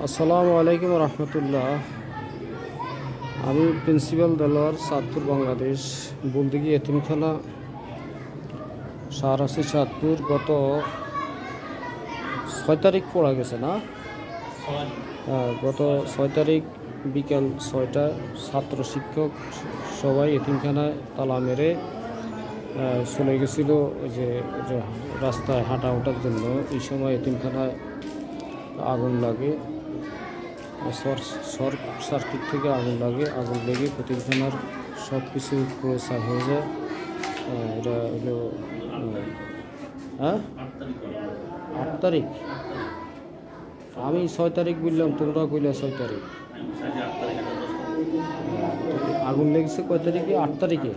আসসালামু আলাইকুম রহমতুল্লাহ। আমি প্রিন্সিপাল দেলোয়ার চাঁদপুর বাংলাদেশ। বলতে গিয়ে এতিমখানা শাহরাসি চাঁদপুর গত 6 তারিখ পড়া গেছে না? গত 6 তারিখ বিকাল 6টায় ছাত্র শিক্ষক সবাই এতিমখানায় তালা মেরে চলে গেছিল যে রাস্তায় হাঁটা ওঠার জন্য। এই সময় এতিমখানায় আগুন লাগে, শর্ট সার্কিট থেকে আগুন লেগে এতিমখানার সব কিছু পুরো ছাই হয়ে যায়। এটা হলো 8 তারিখ। আমি 6 তারিখ বললাম, তোমরা কইলে 6 তারিখ। আগুন লেগেছে কয় তারিখে? 8 তারিখে।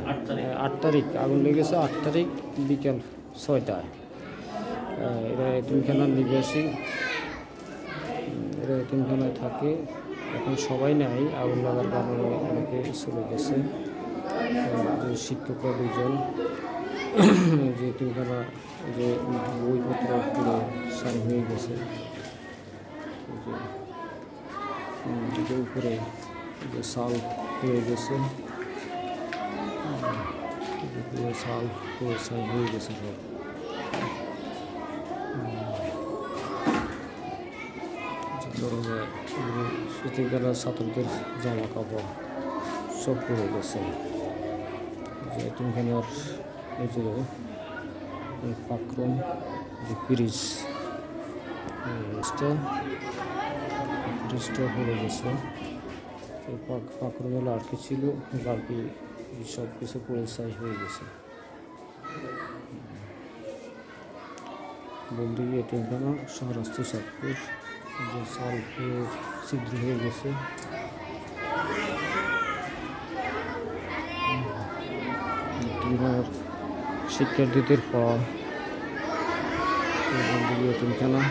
8 তারিখ আগুন লেগেছে, 8 তারিখ বিকাল 6টায়। এরা এতিমখানার নিবাসী, এরা এতিমখানায় থাকে। এখন সবাই নাই, আগুন লাগার কারণে অনেকে চলে গেছে। যে শিক্ষকরা 2জন, যে এতিমখানা যে বইপত্র পুরো ছাই হয়ে গেছে। যে উপরে যে শাল হয়ে গেছে, শাল পুরো ছাই হয়ে গেছে সব। এতিমখানার ছাত্রদের জামা কাপড় সব পড়ে গেছে। যে এতিমখানার এই যে পাকরুম, যে ব্রিজটা পড়ে গেছে। এই পাকরুমে লাড়কি ছিল, লাড়কি সব কিছু পড়ে ছাই হয়ে গেছে। বলতে গিয়ে এতিমখানা শাহরাস্তি চাঁদপুর, যে চাল ছিদ্র হয়ে গেছে। শিক্ষার্থীদের পড়া, বলতে গিয়ে এতিমখানা।